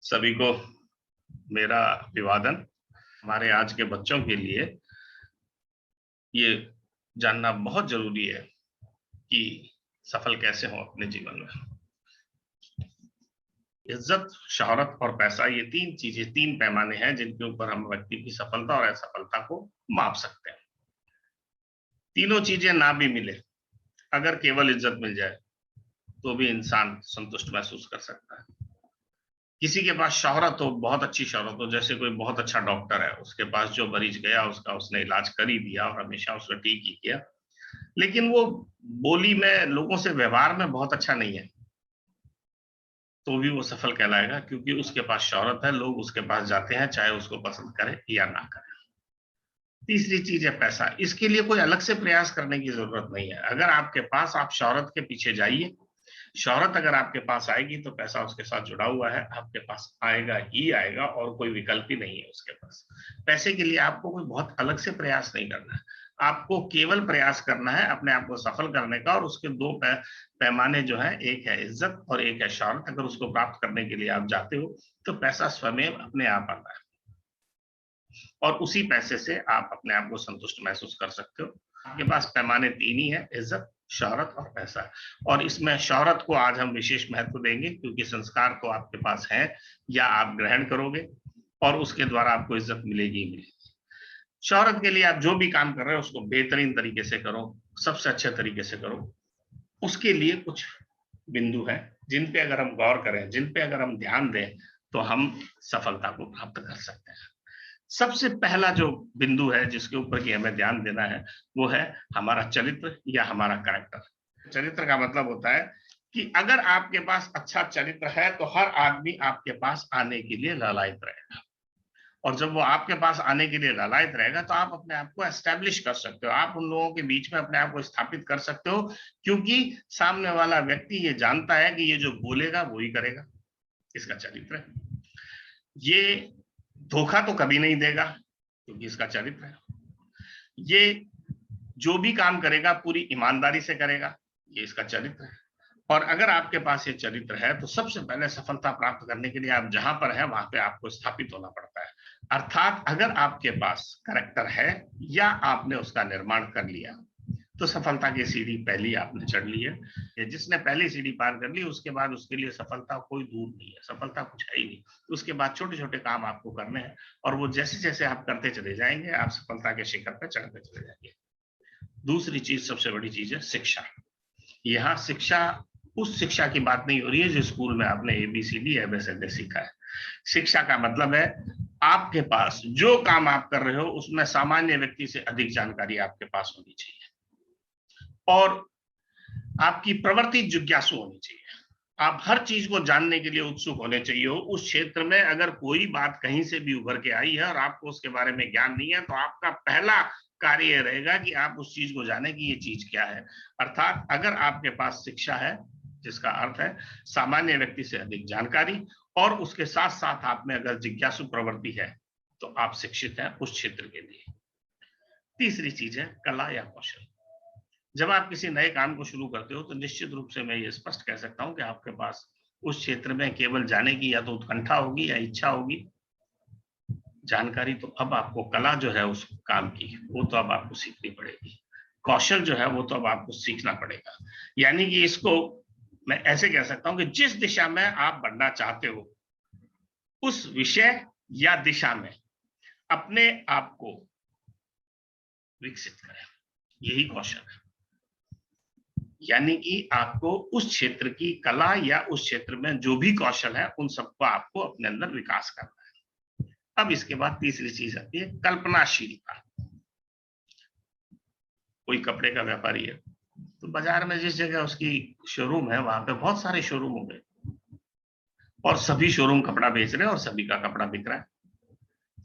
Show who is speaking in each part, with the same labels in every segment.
Speaker 1: सभी को मेरा अभिवादन। हमारे आज के बच्चों के लिए ये जानना बहुत जरूरी है कि सफल कैसे हो अपने जीवन में। इज्जत, शोहरत और पैसा, ये तीन चीजें, तीन पैमाने हैं जिनके ऊपर हम व्यक्ति की सफलता और असफलता को माप सकते हैं। तीनों चीजें ना भी मिले, अगर केवल इज्जत मिल जाए तो भी इंसान संतुष्ट महसूस कर सकता है। किसी के पास शोहरत हो, बहुत अच्छी शोहरत हो, जैसे कोई बहुत अच्छा डॉक्टर है, उसके पास जो मरीज गया उसका उसने इलाज कर ही दिया और हमेशा उसका ठीक ही किया, लेकिन वो बोली में, लोगों से व्यवहार में बहुत अच्छा नहीं है, तो भी वो सफल कहलाएगा, क्योंकि उसके पास शोहरत है, लोग उसके पास जाते हैं चाहे उसको पसंद करें या ना करें। तीसरी चीज है पैसा। इसके लिए कोई अलग से प्रयास करने की जरूरत नहीं है। अगर आपके पास, आप शोहरत के पीछे जाइए, शोहरत अगर आपके पास आएगी तो पैसा उसके साथ जुड़ा हुआ है, आपके पास आएगा ही आएगा और कोई विकल्प ही नहीं है उसके पास। पैसे के लिए आपको कोई बहुत अलग से प्रयास नहीं करना है, आपको केवल प्रयास करना है अपने आप को सफल करने का। और उसके दो पैमाने जो है, एक है इज्जत और एक है शोहरत। अगर उसको प्राप्त करने के लिए आप जाते हो तो पैसा स्वयं अपने आप आता है और उसी पैसे से आप अपने आप को संतुष्ट महसूस कर सकते हो। आपके पास पैमाने तीन ही है, इज्जत, शोहरत और पैसा। और इसमें शोहरत को आज हम विशेष महत्व देंगे, क्योंकि संस्कार तो आपके पास है या आप ग्रहण करोगे और उसके द्वारा आपको इज्जत मिलेगी ही मिलेगी। शोहरत के लिए आप जो भी काम कर रहे हो उसको बेहतरीन तरीके से करो, सबसे अच्छे तरीके से करो। उसके लिए कुछ बिंदु है जिन पे अगर हम गौर करें, जिन पे अगर हम ध्यान दें, तो हम सफलता को प्राप्त कर सकते हैं। सबसे पहला जो बिंदु है जिसके ऊपर की हमें ध्यान देना है, वो है हमारा चरित्र या हमारा कैरेक्टर। चरित्र का मतलब होता है कि अगर आपके पास अच्छा चरित्र है तो हर आदमी आपके पास आने के लिए लालायित रहेगा, और जब वो आपके पास आने के लिए लालायित रहेगा तो आप अपने आप को एस्टेब्लिश कर सकते हो, आप उन लोगों के बीच में अपने आप को स्थापित कर सकते हो, क्योंकि सामने वाला व्यक्ति ये जानता है कि ये जो बोलेगा वो ही करेगा, इसका चरित्र है। ये धोखा तो कभी नहीं देगा क्योंकि इसका चरित्र है। ये जो भी काम करेगा पूरी ईमानदारी से करेगा, ये इसका चरित्र है। और अगर आपके पास ये चरित्र है तो सबसे पहले सफलता प्राप्त करने के लिए आप जहां पर हैं वहां पे आपको स्थापित होना पड़ता है। अर्थात अगर आपके पास कैरेक्टर है या आपने उसका निर्माण कर लिया तो सफलता की सीढ़ी पहली आपने चढ़ ली है। जिसने पहली सीढ़ी पार कर ली उसके बाद उसके लिए सफलता कोई दूर नहीं है, सफलता कुछ है ही नहीं। उसके बाद छोटे छोटे काम आपको करने हैं और वो जैसे जैसे आप करते चले जाएंगे आप सफलता के शिखर पर चढ़ते चले जाएंगे। दूसरी चीज, सबसे बड़ी चीज है शिक्षा। यहाँ शिक्षा उस शिक्षा की बात नहीं हो रही है जो स्कूल में आपने ABCD ABCD सीखा है। शिक्षा का मतलब है आपके पास जो काम आप कर रहे हो उसमें सामान्य व्यक्ति से अधिक जानकारी आपके पास होनी चाहिए और आपकी प्रवृत्ति जिज्ञासु होनी चाहिए। आप हर चीज को जानने के लिए उत्सुक होने चाहिए। उस क्षेत्र में अगर कोई बात कहीं से भी उभर के आई है और आपको उसके बारे में ज्ञान नहीं है तो आपका पहला कार्य यह रहेगा कि आप उस चीज को जाने कि ये चीज क्या है। अर्थात अगर आपके पास शिक्षा है, जिसका अर्थ है सामान्य व्यक्ति से अधिक जानकारी, और उसके साथ साथ आप में अगर जिज्ञासु प्रवृत्ति है तो आप शिक्षित हैं उस क्षेत्र के लिए। तीसरी चीज है कला या कौशल। जब आप किसी नए काम को शुरू करते हो तो निश्चित रूप से मैं ये स्पष्ट कह सकता हूं कि आपके पास उस क्षेत्र में केवल जाने की या तो उत्कंठा होगी या इच्छा होगी। जानकारी तो अब आपको, कला जो है उस काम की वो तो अब आपको सीखनी पड़ेगी, कौशल जो है वो तो अब आपको सीखना पड़ेगा। यानी कि इसको मैं ऐसे कह सकता हूं कि जिस दिशा में आप बढ़ना चाहते हो उस विषय या दिशा में अपने आप को विकसित करें, यही कौशल है। यानी कि आपको उस क्षेत्र की कला या उस क्षेत्र में जो भी कौशल है उन सबको आपको अपने अंदर विकास करना है। अब इसके बाद तीसरी चीज आती है कल्पनाशीलता। कोई कपड़े का व्यापारी है तो बाजार में जिस जगह उसकी शोरूम है वहां पे बहुत सारे शोरूम हो गए और सभी शोरूम कपड़ा बेच रहे हैं और सभी का कपड़ा बिक रहा है,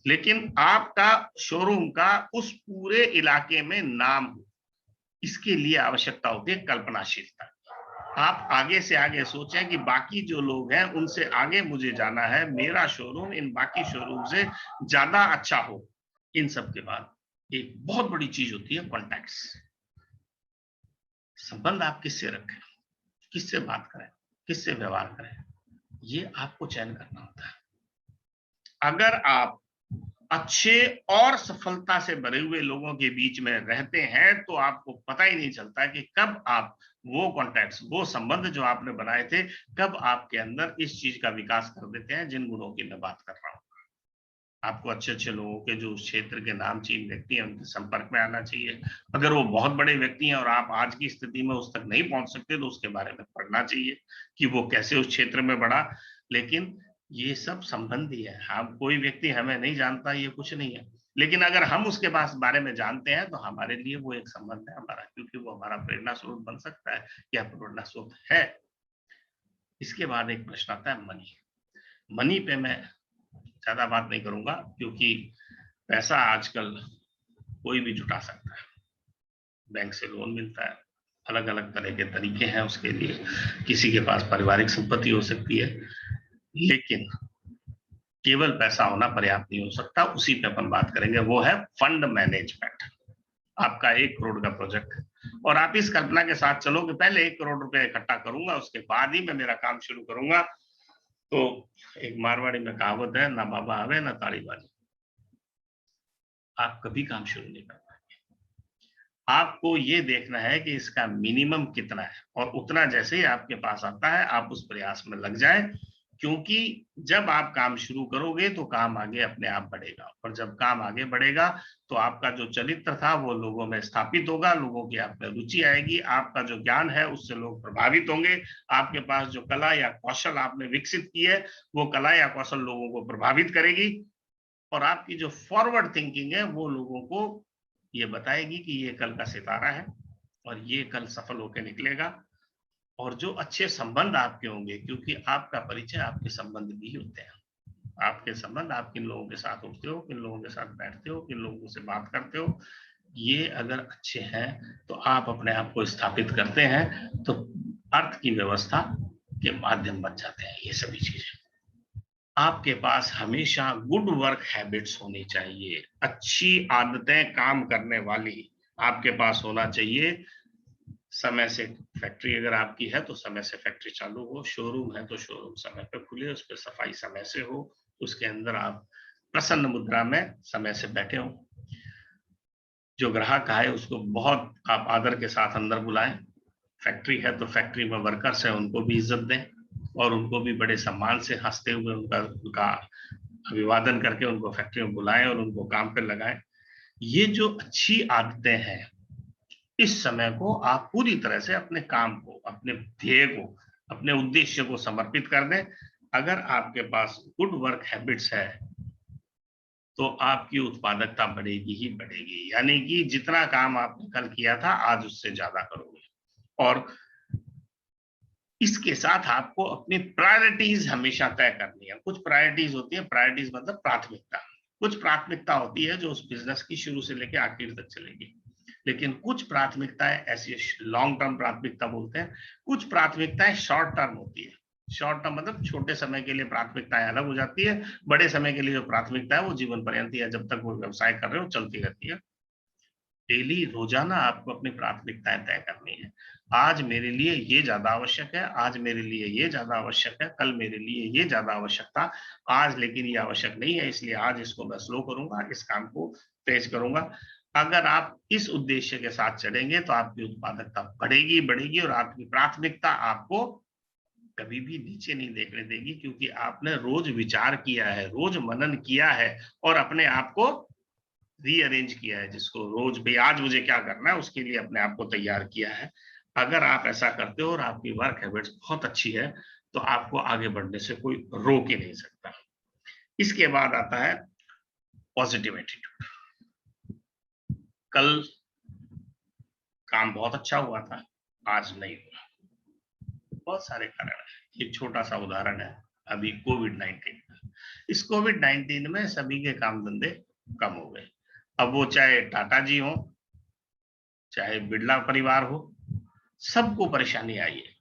Speaker 1: लेकिन आपका शोरूम का उस पूरे इलाके में नाम हो, इसके लिए आवश्यकता होती है कल्पनाशीलता। आप आगे से आगे सोचें कि बाकी जो लोग हैं उनसे आगे मुझे जाना है, मेरा शोरूम इन बाकी शोरूम से ज्यादा अच्छा हो। इन सब के बाद एक बहुत बड़ी चीज होती है कॉन्टैक्ट्स। संबंध आप किससे रखें, किससे बात करें, किससे व्यवहार करें, ये आपको चयन करना होता है। अगर आप अच्छे और सफलता से भरे हुए लोगों के बीच में रहते हैं तो आपको पता ही नहीं चलता कि कब आप वो कॉन्टैक्ट्स, वो संबंध जो आपने बनाए थे, कब आपके अंदर इस चीज का विकास कर देते हैं जिन गुणों की मैं बात कर रहा हूं। आपको अच्छे-अच्छे लोगों के, जो उस क्षेत्र के नामचीन व्यक्ति हैं, उनके संपर्क में आना चाहिए। अगर वो बहुत बड़े व्यक्ति हैं और आप आज की स्थिति में उस तक नहीं पहुँच सकते, तो उसके बारे में पढ़ना चाहिए कि वो कैसे उस क्षेत्र में बढ़ा। लेकिन ये सब संबंध ही है। हम, कोई व्यक्ति हमें नहीं जानता, ये कुछ नहीं है। लेकिन अगर हम उसके पास बारे में जानते हैं, तो हमारे लिए वो एक संबंध है हमारा, क्योंकि वो हमारा प्रेरणा स्रोत बन सकता है या प्रेरणा स्रोत है। इसके बाद एक प्रश्न आता है मनी। मनी पे मैं ज़्यादा बात नहीं करूँगा, क्योंकि पैसा आजकल कोई भी जुटा सकता है। बैंक से लोन मिलता है, अलग-अलग तरह के तरीके हैं उसके लिए। किसी के पास पारिवारिक संपत्ति हो सकती है, लेकिन केवल पैसा होना पर्याप्त नहीं हो सकता। उसी पे अपन बात करेंगे, वो है फंड मैनेजमेंट। आपका 1 करोड़ का प्रोजेक्ट है और आप इस कल्पना के साथ चलो कि पहले 1 करोड़ रुपए इकट्ठा करूँगा, उसके बाद ही मैं मेरा काम शुरू करूँगा। तो एक मारवाड़ी में कहावत है, ना बाबा आवे ना ताड़ी बाजी। आप कभी काम शुरू नहीं कर पाएंगे। आपको ये देखना है कि इसका मिनिमम कितना है, और उतना जैसे ही आपके पास आता है आप उस प्रयास में लग जाएं, क्योंकि जब आप काम शुरू करोगे तो काम आगे अपने आप बढ़ेगा, और जब काम आगे बढ़ेगा तो आपका जो चरित्र था वो लोगों में स्थापित होगा, लोगों की आप में रुचि आएगी, आपका जो ज्ञान है उससे लोग प्रभावित होंगे, आपके पास जो कला या कौशल आपने विकसित की है वो कला या कौशल लोगों को प्रभावित करेगी, और आपकी जो फॉरवर्ड थिंकिंग है वो लोगों को ये बताएगी कि ये कल का सितारा है और ये कल सफल होकर निकलेगा। और जो अच्छे संबंध आपके होंगे, क्योंकि आपका परिचय आपके संबंध भी होते हैं। आपके संबंध, आप किन लोगों के साथ उठते हो, किन लोगों के साथ बैठते हो, किन लोगों से बात करते हो, ये अगर अच्छे हैं तो आप अपने आप को स्थापित करते हैं, तो अर्थ की व्यवस्था के माध्यम बन जाते हैं ये सभी चीजें। आपके पास हमेशा गुड वर्क हैबिट्स होनी चाहिए, अच्छी आदतें काम करने वाली आपके पास होना चाहिए। समय से फैक्ट्री अगर आपकी है तो समय से फैक्ट्री चालू हो, शोरूम है तो शोरूम समय पे खुले, उस पर सफाई समय से हो, उसके अंदर आप प्रसन्न मुद्रा में समय से बैठे हो, जो ग्राहक आए उसको बहुत आप आदर के साथ अंदर बुलाएं। फैक्ट्री है तो फैक्ट्री में वर्कर्स है, उनको भी इज्जत दें और उनको भी बड़े सम्मान से हंसते हुए उनका अभिवादन करके उनको फैक्ट्री में बुलाएं और उनको काम पर लगाएं। ये जो अच्छी आदतें हैं, इस समय को आप पूरी तरह से अपने काम को, अपने ध्येय को, अपने उद्देश्य को समर्पित कर दें। अगर आपके पास गुड वर्क हैबिट्स है तो आपकी उत्पादकता बढ़ेगी ही बढ़ेगी, यानी कि जितना काम आपने कल किया था आज उससे ज्यादा करोगे। और इसके साथ आपको अपनी प्रायोरिटीज हमेशा तय करनी है। कुछ प्रायोरिटीज होती है, प्रायोरिटीज मतलब प्राथमिकता। कुछ प्राथमिकता होती है जो उस बिजनेस की शुरू से लेकर आखिर तक चलेगी, लेकिन कुछ प्राथमिकताएं ऐसी लॉन्ग टर्म प्राथमिकता बोलते हैं, कुछ प्राथमिकताएं शॉर्ट टर्म होती है। शॉर्ट टर्म मतलब छोटे समय के लिए प्राथमिकताएं अलग हो जाती है, बड़े समय के लिए जो प्राथमिकता है वो जीवन पर्यंत या जब तक वो व्यवसाय कर रहे हो चलती रहती है। डेली रोजाना आपको अपनी प्राथमिकताएं तय करनी है। आज मेरे लिए ये ज्यादा आवश्यक है, आज मेरे लिए ये ज्यादा आवश्यक है, कल मेरे लिए ये ज्यादा आवश्यक था, आज लेकिन ये आवश्यक नहीं है, इसलिए आज इसको मैं स्लो करूंगा, इस काम को तेज करूंगा। अगर आप इस उद्देश्य के साथ चलेंगे तो आपकी उत्पादकता बढ़ेगी बढ़ेगी, और आपकी प्राथमिकता आपको कभी भी नीचे नहीं देखने देगी, क्योंकि आपने रोज विचार किया है, रोज मनन किया है और अपने आप को रीअरेंज किया है, जिसको रोज भाई आज मुझे क्या करना है उसके लिए अपने आप को तैयार किया है। अगर आप ऐसा करते हो और आपकी वर्क हैबिट्स बहुत अच्छी है तो आपको आगे बढ़ने से कोई रोक ही नहीं सकता। इसके बाद आता है पॉजिटिव एटीट्यूड। कल काम बहुत अच्छा हुआ था, आज नहीं हुआ, बहुत सारे कारण है। एक छोटा सा उदाहरण है अभी कोविड-19 का। इस कोविड-19 में सभी के काम धंधे कम हो गए। अब वो चाहे टाटा जी हो, चाहे बिरला परिवार हो, सबको परेशानी आई है,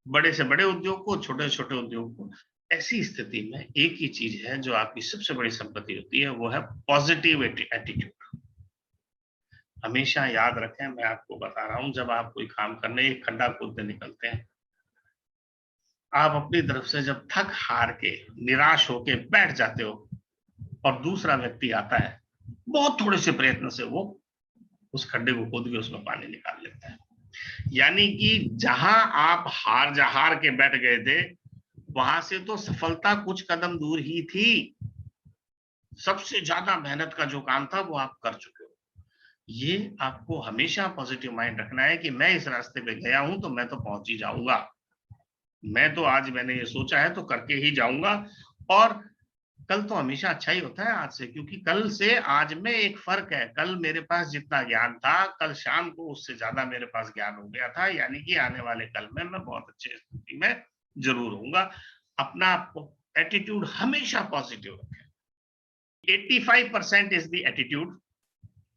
Speaker 1: बड़े से बड़े उद्योग को, छोटे से छोटे उद्योग को। ऐसी स्थिति में एक ही चीज है जो आपकी सबसे बड़ी संपत्ति होती है, वो है पॉजिटिव एटीट्यूड। हमेशा याद रखें, मैं आपको बता रहा हूं, जब आप कोई काम करने एक खड्डा खोदने निकलते हैं, आप अपनी तरफ से जब थक हार के निराश होके बैठ जाते हो और दूसरा व्यक्ति आता है, बहुत थोड़े से प्रयत्न से वो उस खड्डे को खोद के उसमें पानी निकाल लेता है। यानी कि जहां आप हार के बैठ गए थे, वहां से तो सफलता कुछ कदम दूर ही थी। सबसे ज्यादा मेहनत का जो काम था वो आप कर चुके हो। ये आपको हमेशा पॉजिटिव माइंड रखना है कि मैं इस रास्ते पे गया हूं तो मैं तो पहुंच ही जाऊंगा। मैं तो आज मैंने ये सोचा है तो करके ही जाऊंगा। और कल तो हमेशा अच्छा ही होता है आज से, क्योंकि कल से आज में एक फर्क है। कल मेरे पास जितना ज्ञान था, कल शाम को उससे ज्यादा मेरे पास ज्ञान हो गया था। यानी कि आने वाले कल में मैं बहुत अच्छे स्थिति में जरूर होऊंगा। अपना एटीट्यूड हमेशा पॉजिटिव रखें। 85% is the attitude,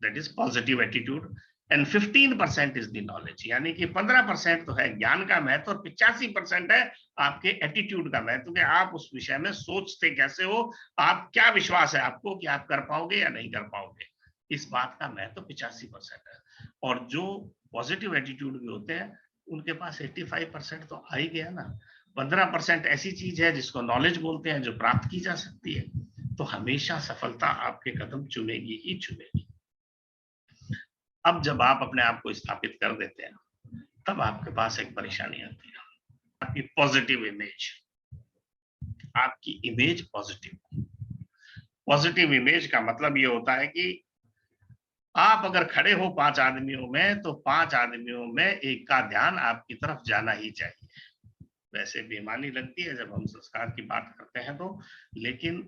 Speaker 1: that is positive attitude, and 15% is the knowledge। यानी कि 15% तो है ज्ञान का महत्व और 85% है आपके एटीट्यूड का महत्व, कि आप उस विषय में सोचते कैसे हो, आप क्या विश्वास है आपको कि आप कर पाओगे या नहीं कर पाओगे। इस बात का महत्व 85% है। और जो पॉजिटिव एटीट्यूड भी होते हैं उनके पास 85% तो आ ही गया ना। 15% ऐसी चीज है जिसको नॉलेज बोलते हैं, जो प्राप्त की जा सकती है। तो हमेशा सफलता आपके कदम चुमेगी ही चुमेगी। अब जब आप अपने आप को स्थापित कर देते हैं, तब आपके पास एक परेशानी आती है, आपकी पॉजिटिव इमेज। आपकी इमेज पॉजिटिव। पॉजिटिव इमेज का मतलब ये होता है कि आप अगर खड़े हो 5 आदमियों में, तो 5 आदमियों में एक का ध्यान आपकी तरफ जाना ही चाहिए। वैसे बेईमानी लगती है जब हम संस्कार की बात करते हैं तो, लेकिन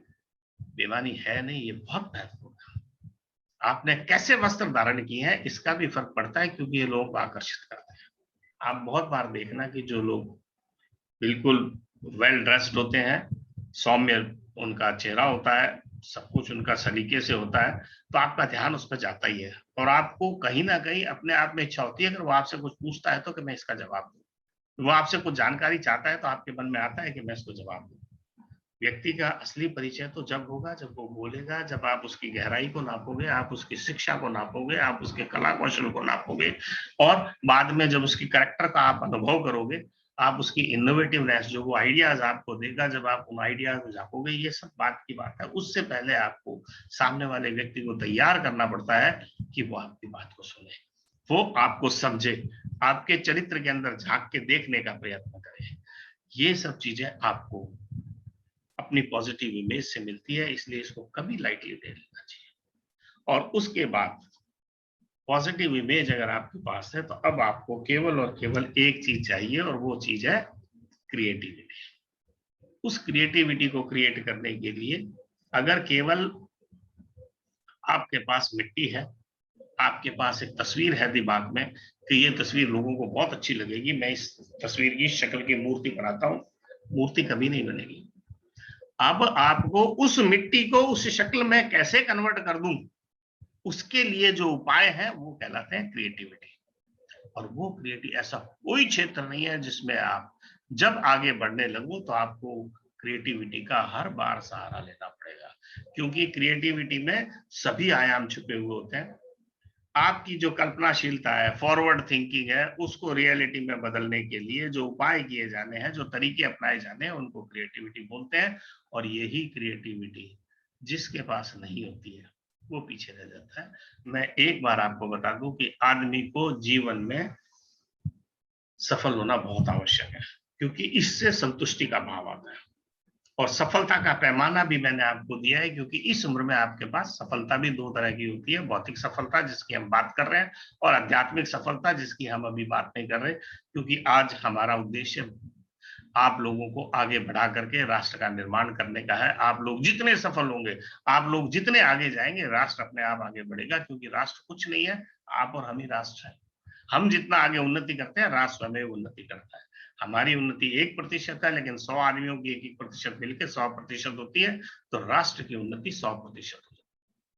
Speaker 1: बेईमानी है नहीं, ये बहुत महत्वपूर्ण है। आपने कैसे वस्त्र धारण किए हैं इसका भी फर्क पड़ता है, क्योंकि ये लोगों को आकर्षित करते हैं। आप बहुत बार देखना कि जो लोग बिल्कुल वेल ड्रेस्ड होते हैं, सौम्य उनका चेहरा होता है, सब कुछ उनका सलीके से होता है, तो आपका ध्यान उस पर जाता ही है। और आपको कहीं ना कहीं अपने आप में इच्छा होती है, अगर वो आपसे कुछ पूछता है तो कि मैं इसका जवाब दूं। वो आपसे कुछ जानकारी चाहता है तो आपके मन में आता है कि मैं इसको जवाब दूं। व्यक्ति का असली परिचय तो जब होगा जब वो बोलेगा, जब आप उसकी गहराई को नापोगे, आप उसकी शिक्षा को नापोगे, आप उसके कला कौशल को नापोगे, और बाद में जब उसकी कैरेक्टर का आप अनुभव करोगे, आप उसकी इनोवेटिवनेस, जो वो आइडियाज आपको देगा, जब आप उन आइडियाज में झांकोगे, ये सब बात की बात है। उससे पहले आपको सामने वाले व्यक्ति को तैयार करना पड़ता है कि वो आपकी बात को सुने, वो आपको समझे, आपके चरित्र के अंदर झांक के देखने का प्रयत्न करे। ये सब चीजें आपको अपनी पॉजिटिव इमेज से मिलती है, इसलिए इसको कभी लाइटली ले लेना चाहिए। और उसके बाद पॉजिटिव इमेज अगर आपके पास है, तो अब आपको केवल और केवल एक चीज चाहिए, और वो चीज है क्रिएटिविटी। उस क्रिएटिविटी को क्रिएट करने के लिए अगर केवल आपके पास मिट्टी है, आपके पास एक तस्वीर है दिमाग में कि ये तस्वीर लोगों को बहुत अच्छी लगेगी, मैं इस तस्वीर की शक्ल की मूर्ति बनाता हूं, मूर्ति कभी नहीं बनेगी। अब आपको उस मिट्टी को उस शक्ल में कैसे कन्वर्ट कर दूं, उसके लिए जो उपाय है वो कहलाते हैं क्रिएटिविटी। और वो क्रिएटिव ऐसा कोई क्षेत्र नहीं है जिसमें आप जब आगे बढ़ने लगो तो आपको क्रिएटिविटी का हर बार सहारा लेना पड़ेगा, क्योंकि क्रिएटिविटी में सभी आयाम छुपे हुए होते हैं। आपकी जो कल्पनाशीलता है, फॉरवर्ड थिंकिंग है, उसको रियलिटी में बदलने के लिए जो उपाय किए जाने हैं, जो तरीके अपनाए जाने हैं, उनको क्रिएटिविटी बोलते हैं। और यही क्रिएटिविटी जिसके पास नहीं होती है वो पीछे रह जाता है। मैं एक बार आपको बता दूं कि आदमी को जीवन में सफल होना बहुत आवश्यक है, क्योंकि इससे संतुष्टि का भाव आता है। और सफलता का पैमाना भी मैंने आपको दिया है, क्योंकि इस उम्र में आपके पास सफलता भी 2 तरह की होती है, भौतिक सफलता जिसकी हम बात कर रहे हैं, और आध्यात्मिक सफलता जिसकी हम अभी बात नहीं कर रहे, क्योंकि आज हमारा उद्देश्य आप लोगों को आगे बढ़ा करके राष्ट्र का निर्माण करने का है। आप लोग जितने सफल होंगे, आप लोग जितने आगे जाएंगे, राष्ट्र अपने आप आगे बढ़ेगा, क्योंकि राष्ट्र कुछ नहीं है, आप और हम ही राष्ट्र है। हम जितना आगे उन्नति करते हैं, राष्ट्र हमें उन्नति करता है। हमारी उन्नति 1% है, लेकिन 100 आदमियों की 1% मिलकर 100% होती है, तो राष्ट्र की उन्नति 100% हो जाती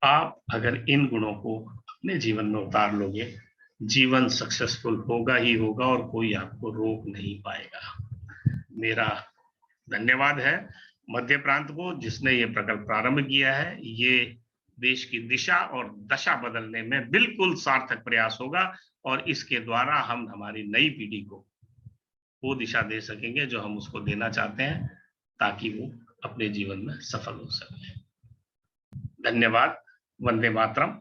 Speaker 1: है। आप अगर इन गुणों को अपने जीवन में उतार लोगे, जीवन सक्सेसफुल होगा ही होगा, और कोई आपको रोक नहीं पाएगा। मेरा धन्यवाद है मध्य प्रांत को, जिसने ये प्रकल्प प्रारंभ किया है। ये देश की दिशा और दशा बदलने में बिल्कुल सार्थक प्रयास होगा, और इसके द्वारा हम हमारी नई पीढ़ी को वो दिशा दे सकेंगे जो हम उसको देना चाहते हैं, ताकि वो अपने जीवन में सफल हो सके। धन्यवाद। वंदे मातरम।